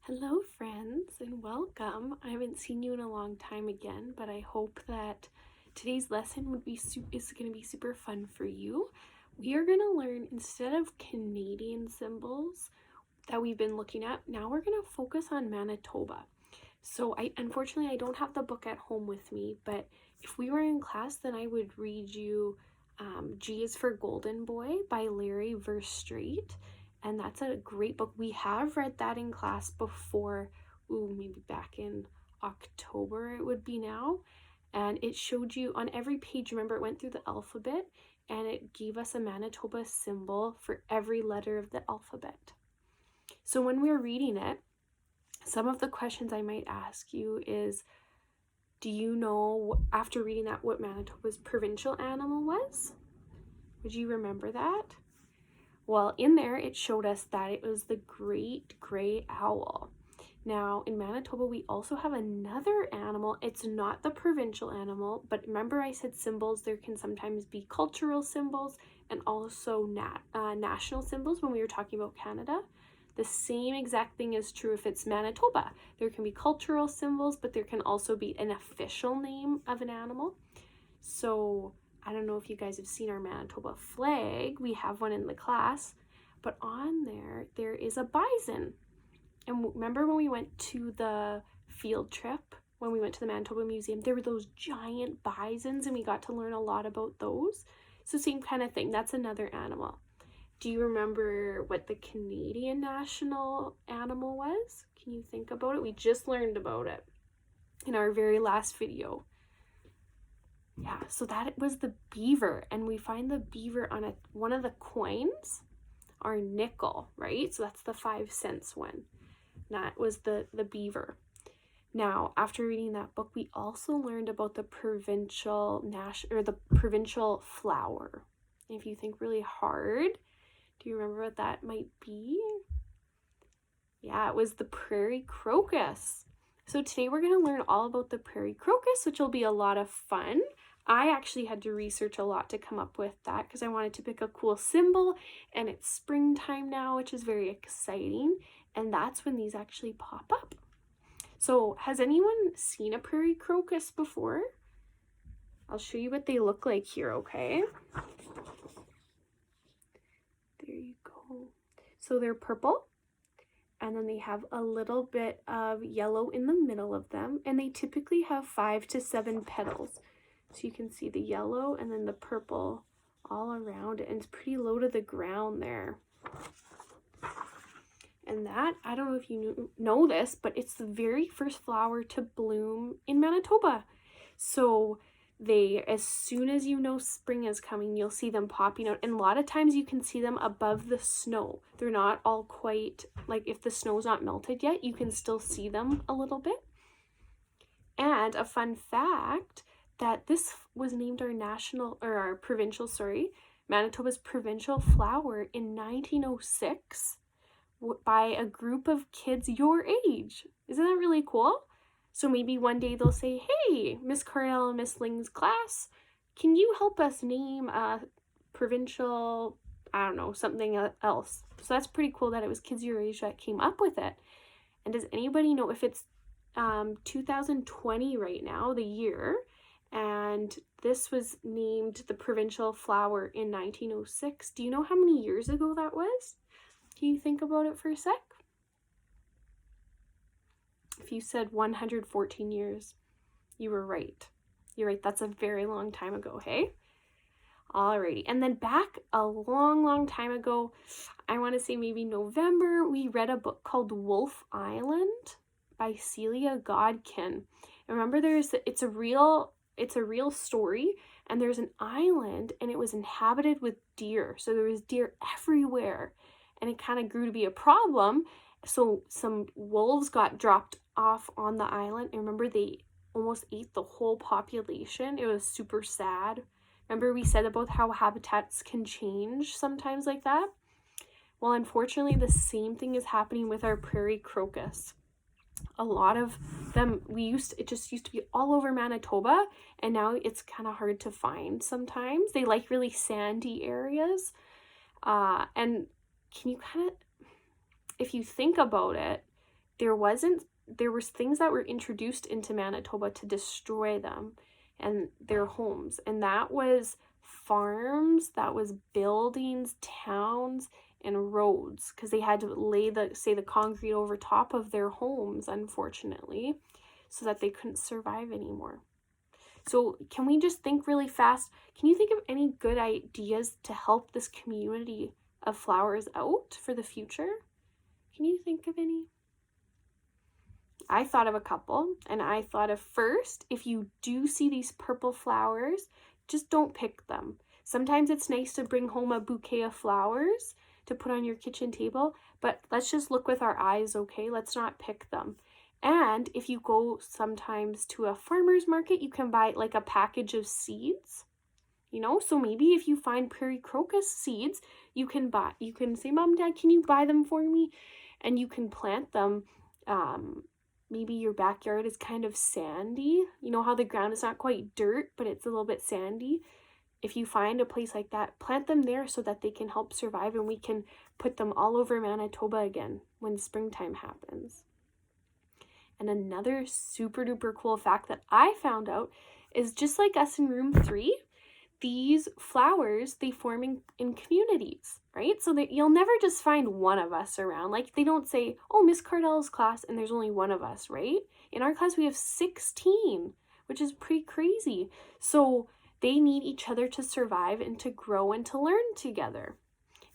Hello, friends, and welcome. I haven't seen you in a long time again, but I hope that today's lesson is going to be super fun for you. We are going to learn, instead of Canadian symbols that we've been looking at, now we're going to focus on Manitoba. So unfortunately I don't have the book at home with me, but if we were in class, then I would read you G is for Golden Boy by Larry Verstraete. And that's a great book. We have read that in class before, maybe back in October it would be now. And it showed you on every page, remember it went through the alphabet and it gave us a Manitoba symbol for every letter of the alphabet. So when we were reading it, some of the questions I might ask you is, do you know, after reading that, what Manitoba's provincial animal was? Would you remember that? Well, in there, it showed us that it was the great gray owl. Now, in Manitoba, we also have another animal. It's not the provincial animal, but remember I said symbols, there can sometimes be cultural symbols and also national symbols when we were talking about Canada. The same exact thing is true if it's Manitoba. There can be cultural symbols, but there can also be an official name of an animal. So I don't know if you guys have seen our Manitoba flag. We have one in the class, but on there is a bison. And remember when we went to the field trip, when we went to the Manitoba Museum, there were those giant bisons and we got to learn a lot about those. So same kind of thing, that's another animal. Do you remember what the Canadian national animal was? Can you think about it? We just learned about it in our very last video. Yeah, so that was the beaver, and we find the beaver on one of the coins, our nickel, right? So that's the 5 cents one. That was the beaver. Now, after reading that book, we also learned about the provincial flower. If you think really hard, do you remember what that might be? Yeah, it was the prairie crocus. So today we're going to learn all about the prairie crocus, which will be a lot of fun. I actually had to research a lot to come up with that because I wanted to pick a cool symbol, and it's springtime now, which is very exciting, and that's when these actually pop up. So has anyone seen a prairie crocus before? I'll show you what they look like here, okay? There you go. So they're purple, and then they have a little bit of yellow in the middle of them, and they typically have 5 to 7 petals. So you can see the yellow and then the purple all around it, and it's pretty low to the ground there. And that, I don't know if you know this, but it's the very first flower to bloom in Manitoba. So as soon as you know spring is coming, you'll see them popping out. And a lot of times you can see them above the snow. They're not all quite, like if the snow's not melted yet, you can still see them a little bit. And a fun fact, that this was named Manitoba's provincial flower in 1906 by a group of kids your age. Isn't that really cool? So maybe one day they'll say, hey, Miss Cardell and Miss Ling's class, can you help us name a provincial, I don't know, something else? So that's pretty cool that it was kids your age that came up with it. And does anybody know if it's 2020 right now, the year, and this was named the provincial flower in 1906. Do you know how many years ago that was? Can you think about it for a sec? If you said 114 years, you were right. You're right, that's a very long time ago, hey? Alrighty, and then back a long time ago, I want to say maybe November, we read a book called Wolf Island by Celia Godkin. Remember, it's a real story, and there's an island, and it was inhabited with deer. So there was deer everywhere, and it kind of grew to be a problem. So some wolves got dropped off on the island, and remember, they almost ate the whole population. It was super sad. Remember we said about how habitats can change sometimes like that? Well, unfortunately, the same thing is happening with our prairie crocus. A lot of them, it just used to be all over Manitoba, and now it's kind of hard to find sometimes. They like really sandy areas. And can you if you think about it, there was things that were introduced into Manitoba to destroy them and their homes. And that was farms, that was buildings, towns, and roads, because they had to lay the concrete over top of their homes, unfortunately, so that they couldn't survive anymore. So can we just think really fast? Can you think of any good ideas to help this community of flowers out for the future? Can you think of any? I thought of a couple, and I thought of, first, if you do see these purple flowers, just don't pick them. Sometimes it's nice to bring home a bouquet of flowers to put on your kitchen table, but let's just look with our eyes, okay? Let's not pick them. And if you go sometimes to a farmer's market, you can buy like a package of seeds, you know? So maybe if you find prairie crocus seeds, you can say, Mom, Dad, can you buy them for me? And you can plant them. Maybe your backyard is kind of sandy. You know how the ground is not quite dirt, but it's a little bit sandy. If you find a place like that, plant them there so that they can help survive, and we can put them all over Manitoba again when springtime happens. And another super duper cool fact that I found out is, just like us in room 3, these flowers, they form in communities, right? So that you'll never just find one of us around. Like, they don't say, oh, Miss Cardell's class, and there's only one of us, right? In our class, we have 16, which is pretty crazy. So they need each other to survive and to grow and to learn together.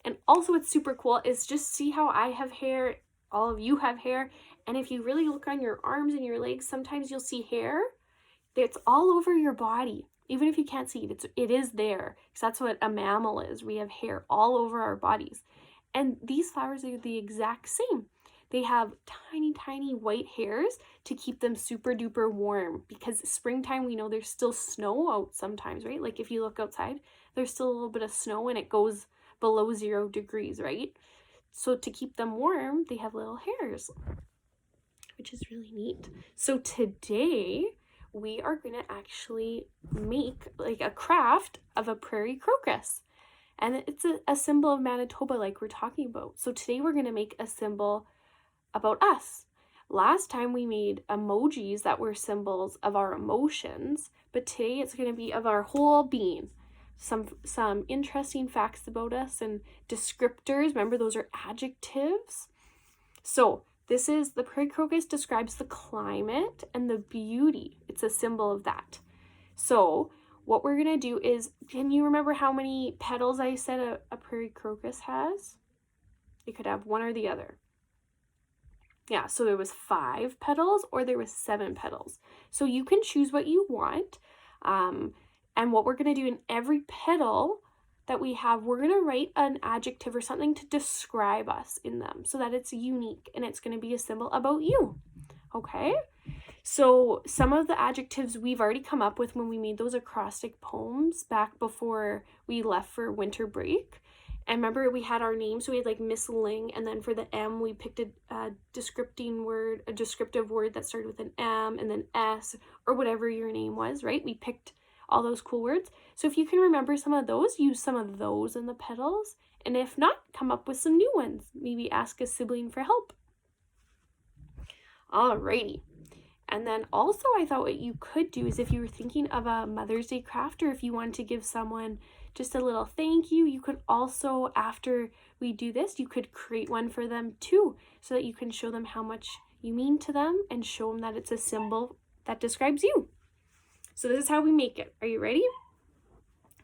And also what's super cool is just see how I have hair, all of you have hair, and if you really look on your arms and your legs, sometimes you'll see hair that's all over your body. Even if you can't see it, it is there, because that's what a mammal is. We have hair all over our bodies. And these flowers are the exact same. They have tiny, tiny white hairs to keep them super duper warm, because springtime, we know there's still snow out sometimes, right? Like if you look outside, there's still a little bit of snow and it goes below 0 degrees, right? So to keep them warm, they have little hairs, which is really neat. So today we are going to actually make like a craft of a prairie crocus. And it's a symbol of Manitoba, like we're talking about. So today we're going to make a symbol about us. Last time we made emojis that were symbols of our emotions, but today it's going to be of our whole being. Some interesting facts about us and descriptors. Remember, those are adjectives. So this is, the prairie crocus describes the climate and the beauty. It's a symbol of that. So what we're going to do is, can you remember how many petals I said a prairie crocus has? It could have one or the other. Yeah, so there was 5 petals or there was 7 petals. So you can choose what you want. And what we're going to do in every petal that we have, we're going to write an adjective or something to describe us in them so that it's unique and it's going to be a symbol about you. Okay? So some of the adjectives we've already come up with when we made those acrostic poems back before we left for winter break. And remember, we had our names, so we had like Miss Ling, and then for the M, we picked a descriptive word that started with an M and then S, or whatever your name was, right? We picked all those cool words. So if you can remember some of those, use some of those in the petals. And if not, come up with some new ones. Maybe ask a sibling for help. Alrighty. And then also I thought what you could do is, if you were thinking of a Mother's Day craft, or if you want to give someone just a little thank you, you could also, after we do this, you could create one for them too, so that you can show them how much you mean to them and show them that it's a symbol that describes you. So this is how we make it. Are you ready?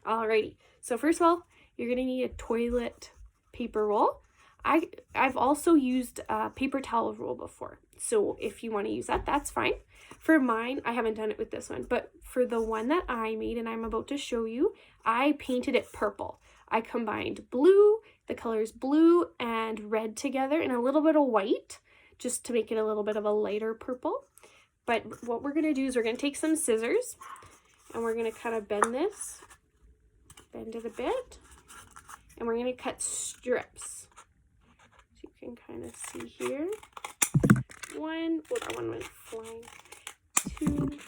Alrighty. So first of all, you're going to need a toilet paper roll. I've also used a paper towel roll before. So if you want to use that, that's fine. For mine, I haven't done it with this one, but for the one that I made and I'm about to show you, I painted it purple. I combined blue, the colors blue and red together, and a little bit of white, just to make it a little bit of a lighter purple. But what we're going to do is we're going to take some scissors and we're going to kind of bend it a bit, and we're going to cut strips. So you can kind of see here. That one went flying. 2,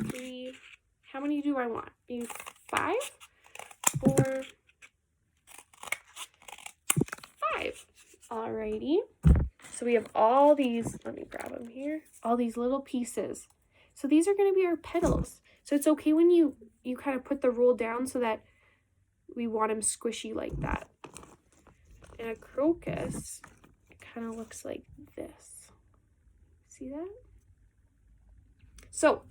3, how many do I want? Maybe 5, 4, 5. Alrighty. So we have all these, let me grab them here, all these little pieces. So these are going to be our petals. So it's okay when you kind of put the roll down so that we want them squishy like that. And a crocus, it kind of looks like this. See that? So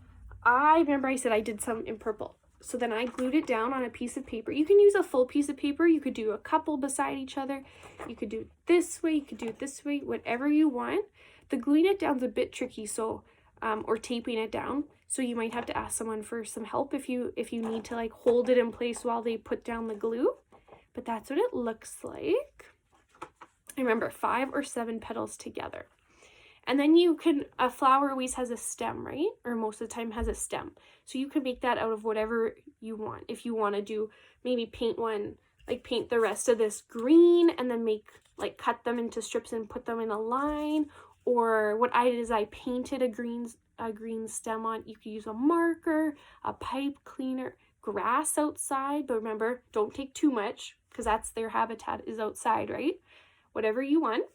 I remember I said I did some in purple. So then I glued it down on a piece of paper. You can use a full piece of paper. You could do a couple beside each other. You could do it this way. You could do it this way, whatever you want. The gluing it down is a bit tricky, so or taping it down. So you might have to ask someone for some help if you need to like hold it in place while they put down the glue. But that's what it looks like. Remember, 5 or 7 petals together. And then you can, a flower always has a stem, right? Or most of the time has a stem. So you can make that out of whatever you want. If you want to do, maybe paint one, like paint the rest of this green and then make, like cut them into strips and put them in a line. Or what I did is I painted a green stem on. You could use a marker, a pipe cleaner, grass outside. But remember, don't take too much because that's their habitat is outside, right? Whatever you want.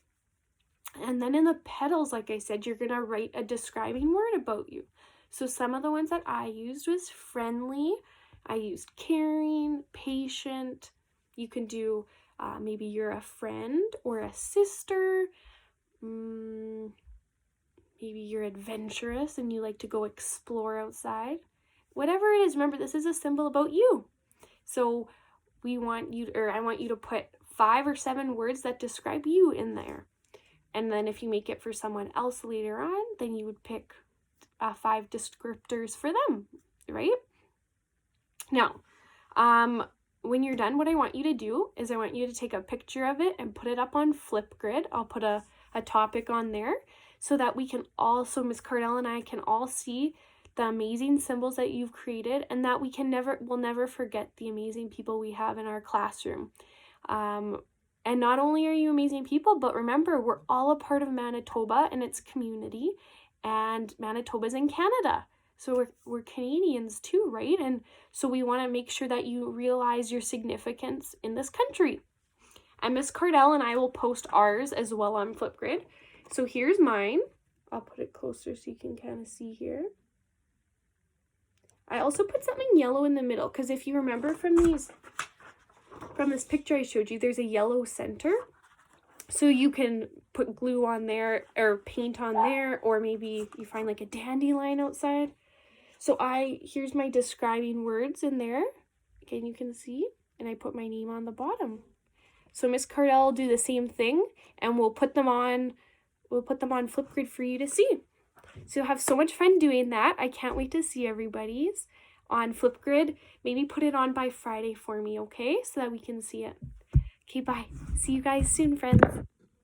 And then in the petals, like I said, you're going to write a describing word about you. So some of the ones that I used was friendly. I used caring, patient. You can do maybe you're a friend or a sister. Maybe you're adventurous and you like to go explore outside. Whatever it is, remember, this is a symbol about you. So I want you to put 5 or 7 words that describe you in there. And then if you make it for someone else later on, then you would pick 5 descriptors for them, right? Now, when you're done, what I want you to do is I want you to take a picture of it and put it up on Flipgrid. I'll put a topic on there so that we can also, Miss Cardell and I can all see the amazing symbols that you've created and that we'll never forget the amazing people we have in our classroom. And not only are you amazing people, but remember, we're all a part of Manitoba and its community, and Manitoba's in Canada. So we're Canadians too, right? And so we want to make sure that you realize your significance in this country. And Miss Cardell and I will post ours as well on Flipgrid. So here's mine. I'll put it closer so you can kind of see here. I also put something yellow in the middle because if you remember from this picture I showed you, there's a yellow center. So you can put glue on there or paint on there, or maybe you find like a dandelion outside. So here's my describing words in there. Again, you can see, and I put my name on the bottom. So Miss Cardell will do the same thing, and we'll put them on Flipgrid for you to see. So you'll have so much fun doing that. I can't wait to see everybody's on Flipgrid. Maybe put it on by Friday for me, okay? So that we can see it. Okay, bye. See you guys soon, friends.